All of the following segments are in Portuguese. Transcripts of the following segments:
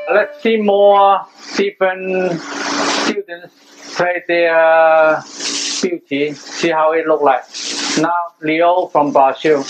Let's see more different students play their beauty. See how it look like. Now, Leo from Brazil.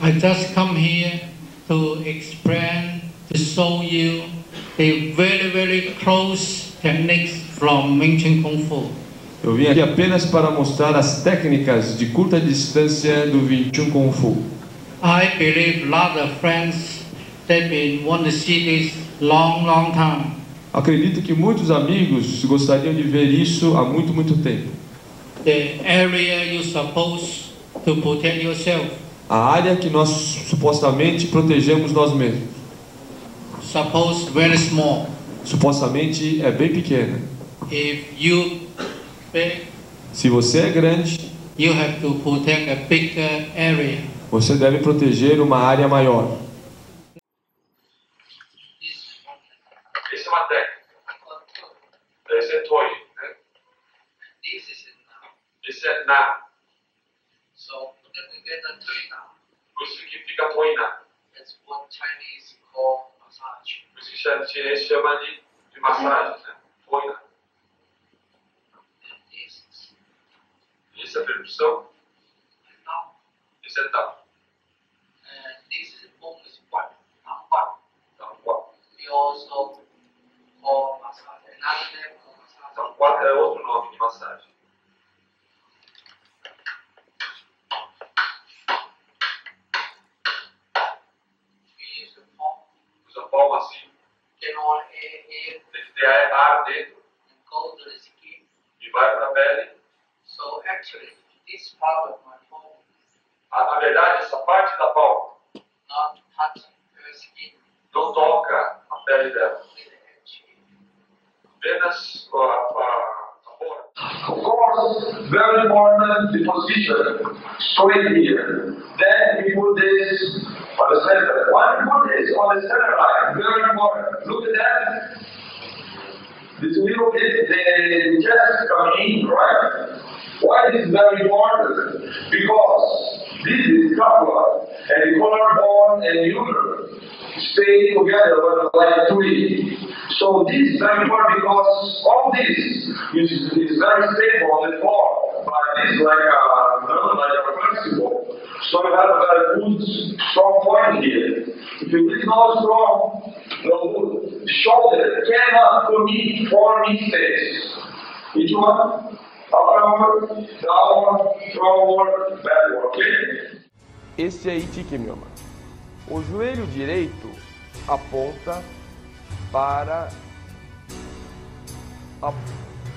I just come here to explain, to show you the very close techniques from Wing Chun Kung Fu. Eu vim aqui apenas para mostrar as técnicas de curta distância do Wing Chun Kung Fu. I believe a lot of friends, they've been want to see this long time. Acredito que muitos amigos gostariam de ver isso há muito tempo. The area you're supposed to protect yourself. A área que nós supostamente protegemos nós mesmos. Suppose very small. Supostamente é bem pequena. If you big, se você é grande, you have to protect a bigger area. Você deve proteger uma área maior. Essa é uma técnica. Esse é toy, né? Esse é na. So we get a toina. Isso significa toina. That's what Chinese call massage. Isso que a chinês chama de massagem, né? Toina. Isso é percussão. Isso é tap. This is bonus one. We also call massage. Another name for massage. Então, quatro é outro nome de massagem. We use the palm. Usa a palma assim. Get on air. Tem que ter ar dentro. And go to the skin. E vai para a pele. So actually, this part of my palm. Na verdade, essa parte da palma Not touching her skin. Não toca a pele dela. Apenas a borda. Of course, very important the position. Straight here. Then we put this on the center. Why we put this? on the center line, very important. Look at that. This little bit, the chest coming in, right? Why this is very important? Because this is Kafka, and the collarbone and uterus stay together like three. So this is very important because all this is very stable on the floor, but this is like a flexible. So you have a very good, strong point here. If it is not strong, no good. The shoulder cannot commit 4 mistakes. Each one, upward, downward, forward, backward, okay? Esse é Itike Miyama. O joelho direito aponta para a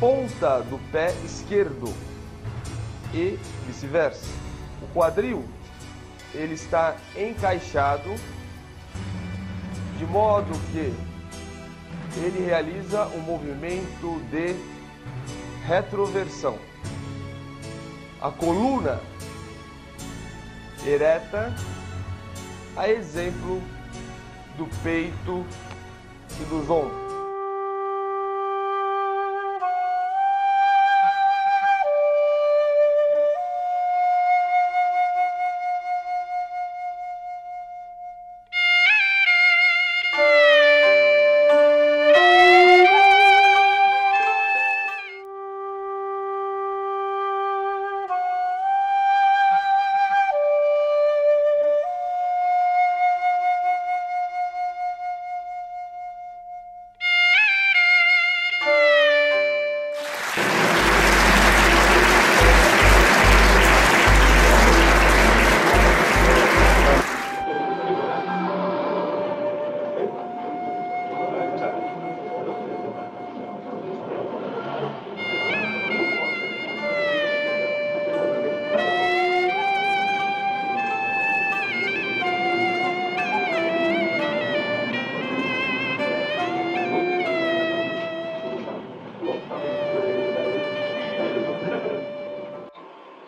ponta do pé esquerdo e vice-versa. O quadril ele está encaixado de modo que ele realiza um movimento de retroversão. A coluna ereta, a exemplo do peito e dos ombros.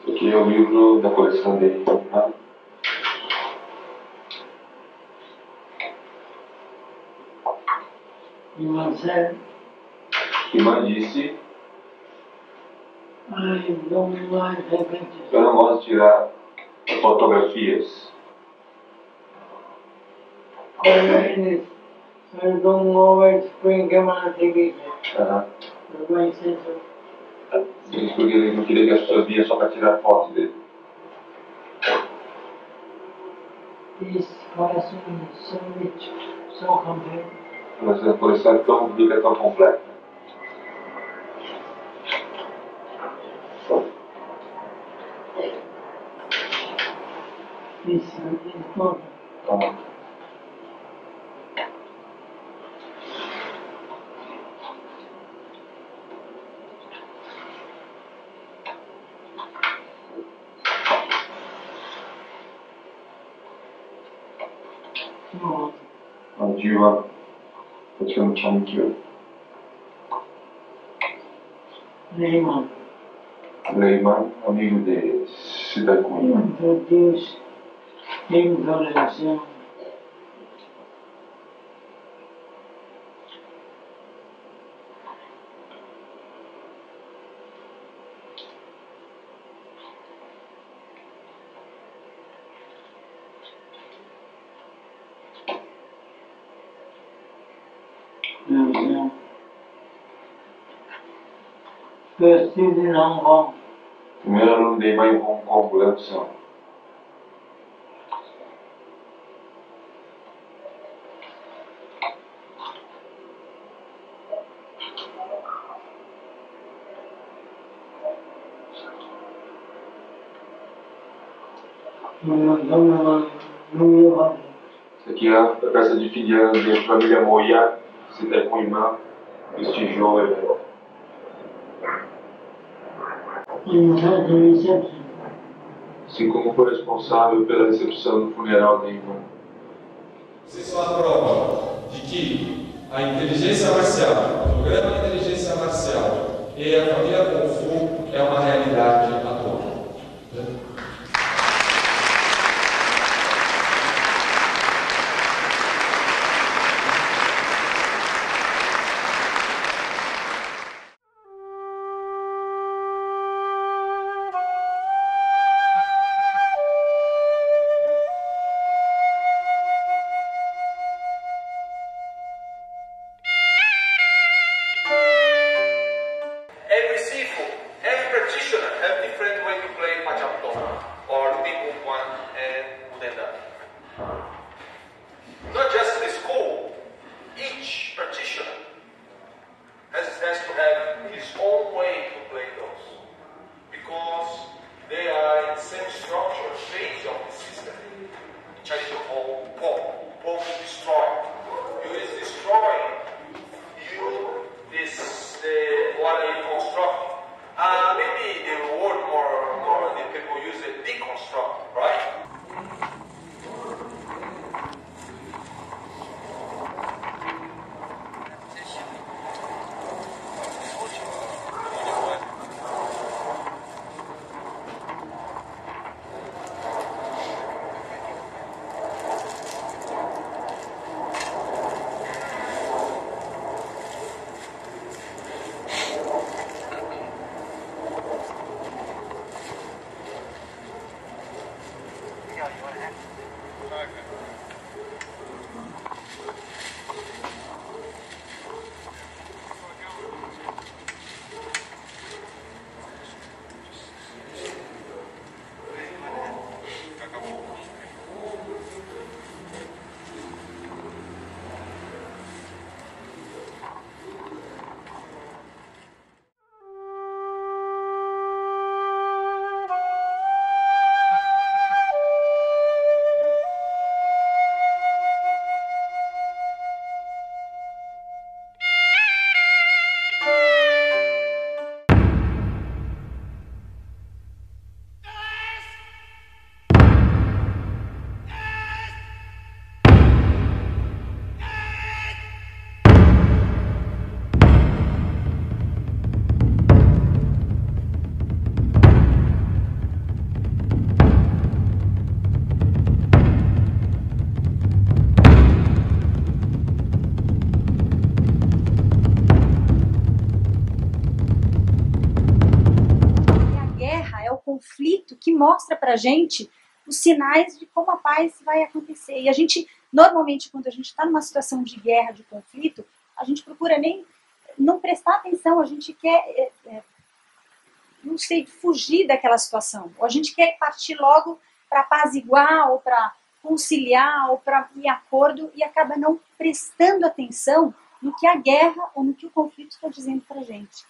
Aqui é o livro da coleção dele. Tá? Irmã disse: eu não gosto de tirar fotografias. I don't always bring camera TV. Isso porque ele não queria que as pessoas vinham só para tirar fotos dele. This collection is so rich, so complete. Essa coleção é tão rica, tão completa. This is important. Diva, facciamo anch'io. Lehman, amigo de Cidade Cunha. introduced him collection. First is in Hong Kong. Primeiro aluno dele vai em Hong Kong, Léo São. Isso aqui é a peça de fim de ano da família Moya, Cidade Cunha, esse tijolo é. Assim como foi responsável pela recepção do funeral da irmã. Vocês são a prova de que a inteligência marcial, o programa de inteligência marcial e a família Kung Fu é uma realidade atual. mostra pra gente os sinais de como a paz vai acontecer. E a gente, normalmente, quando a gente está numa situação de guerra, de conflito, a gente procura nem não prestar atenção, a gente quer, não sei, fugir daquela situação. Ou a gente quer partir logo para apaziguar, ou para conciliar, ou para ir acordo, e acaba não prestando atenção no que a guerra ou no que o conflito está dizendo para a gente.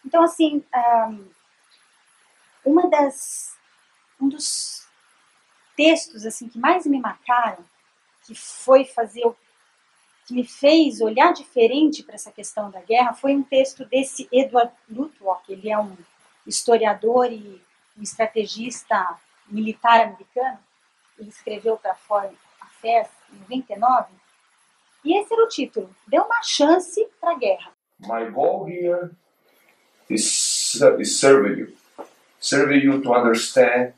Então, assim, um dos textos assim que mais me marcaram, que me fez olhar diferente para essa questão da guerra, foi um texto desse Edward Luttwak. Ele é um historiador e um estrategista militar americano. Ele escreveu para Foreign Affairs em 99. E esse era o título: Dê uma chance para a guerra. My goal here is serving you to understand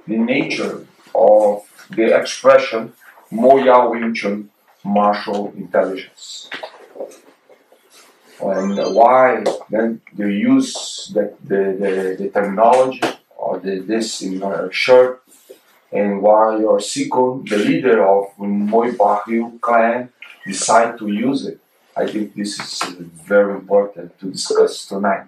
the nature of the expression Moya Wing Chun martial intelligence, and why then they use the terminology or this in your shirt, and why your Sikun, the leader of Moi Bahil clan, decide to use it. I think this is very important to discuss tonight.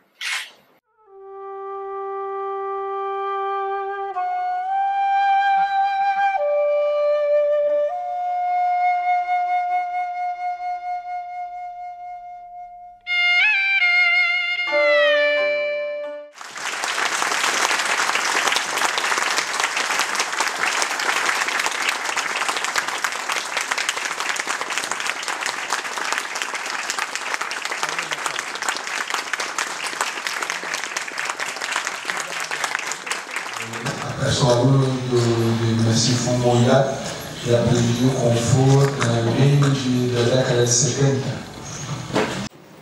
Sou aluno do Mestre Moya e aprendi o Kung Fu no meio da década de 70.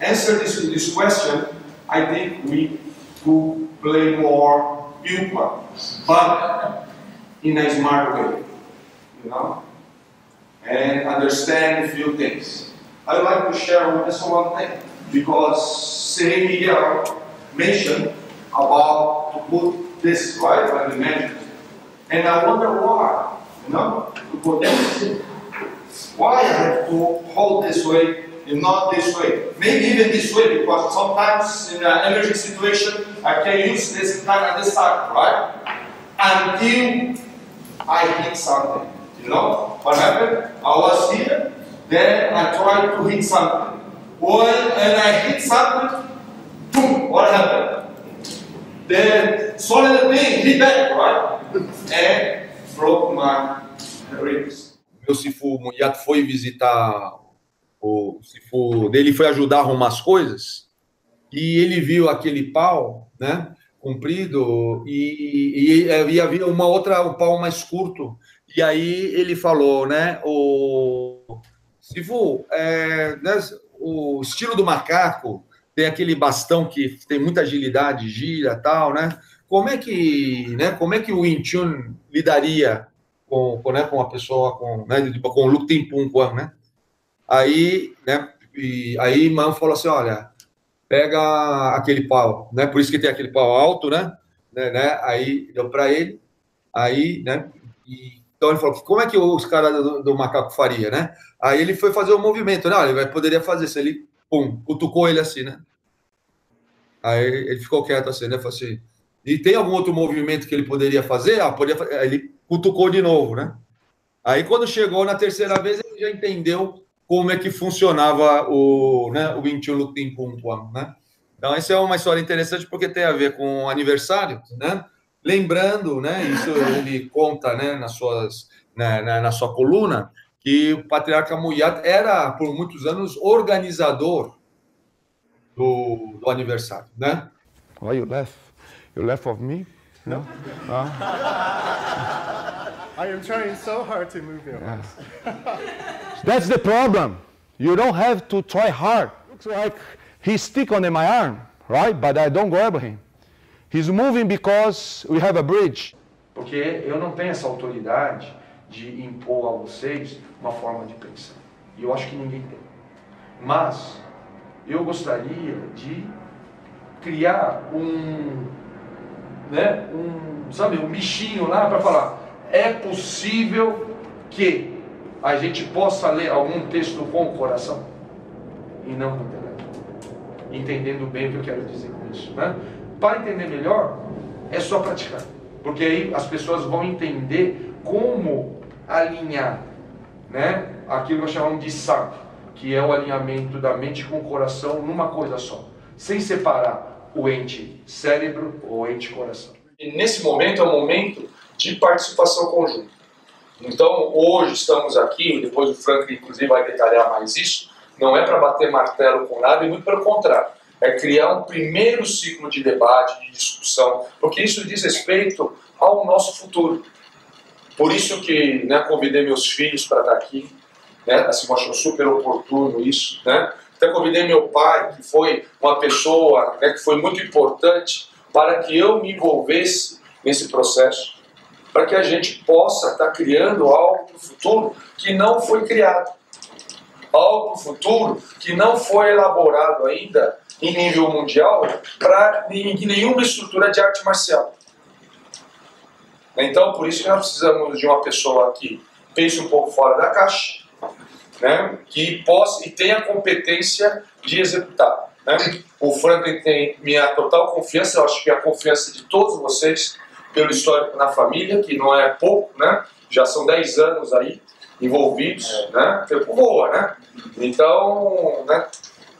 Answer this question, I think we could play more Pupa, but in a smart way, you know, and understand a few things. I would like to share just one thing, because Saint Miguel mentioned about to put this right when we mentioned, and I wonder why, you know, to put this. Why I have to hold this way and not this way? Maybe even this way, because sometimes in an emergency situation I can use this kind of this side, right? Until I hit something. You know what happened? I was here, then I tried to hit something. And I hit something, boom, what happened? The solid thing hit back, right? And broke my ribs. Meu Sifu Munyato foi visitar o Sifu dele, foi ajudar a arrumar as coisas, e ele viu aquele pau, né, comprido, e havia um pau mais curto, e aí ele falou, né, o Sifu, né, o estilo do macaco, tem aquele bastão que tem muita agilidade, gira, tal, né, como é que o Wing Chun lidaria com uma pessoa com o Luk Tin Pun Quan, né? Aí Man falou assim, olha, pega aquele pau, né? Por isso que tem aquele pau alto, né? Aí deu para ele, aí, né? Então ele falou, como é que os caras do macaco faria, né? Aí ele foi fazer o movimento, né? Olha, ele poderia fazer se ele, pum, cutucou ele assim, né? Aí ele ficou quieto assim, né? Falou assim, e tem algum outro movimento que ele poderia fazer? Aí ele cutucou de novo, né? Aí quando chegou na terceira vez, ele já entendeu como é que funcionava o Wing Chun Luk Tin Pun Quan, né? Então essa é uma história interessante porque tem a ver com o aniversário, né? Lembrando, né? Isso ele conta, né? Na sua coluna, que o Patriarca Muyat era por muitos anos organizador do aniversário, né? Why you laugh? You laugh of me? No? I am trying so hard to move your arms. That's the problem. You don't have to try hard. Looks like he's stick on my arm, right? But I don't grab him. He's moving because we have a bridge. Porque eu não tenho essa autoridade de impor a vocês uma forma de pensar. E eu acho que ninguém tem. Mas eu gostaria de criar um sabe, um bichinho lá para falar, é possível que a gente possa ler algum texto com o coração e não com o intelecto, entendendo bem o que eu quero dizer com isso, né? Para entender melhor, é só praticar, porque aí as pessoas vão entender como alinhar, né, aquilo que nós chamamos de SAP, que é o alinhamento da mente com o coração numa coisa só, sem separar o ente cérebro ou o ente coração. E nesse momento é um momento de participação conjunta. Então, hoje estamos aqui, depois o Franklin inclusive vai detalhar mais isso, não é para bater martelo com nada, e muito pelo contrário, é criar um primeiro ciclo de debate, de discussão, porque isso diz respeito ao nosso futuro. Por isso que, né, convidei meus filhos para estar aqui, né, assim, achou super oportuno isso, né? Até convidei meu pai, que foi uma pessoa, né, que foi muito importante para que eu me envolvesse nesse processo, para que a gente possa estar criando algo para o futuro que não foi criado, algo para o futuro que não foi elaborado ainda em nível mundial para nenhuma estrutura de arte marcial. Então, por isso que nós precisamos de uma pessoa que pense um pouco fora da caixa, né, que possa e tenha a competência de executar, né? O Franklin tem minha total confiança, eu acho que a confiança de todos vocês, pelo histórico na família, que não é pouco, né? Já são 10 anos aí envolvidos, né? Tempo voa, né? Então, né,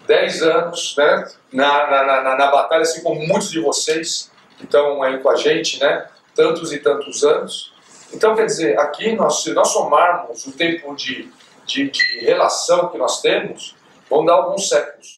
10 anos, né, na batalha, assim como muitos de vocês que estão aí com a gente, né? Tantos e tantos anos. Então, quer dizer, aqui, se nós somarmos o tempo de relação que nós temos, vão dar alguns séculos.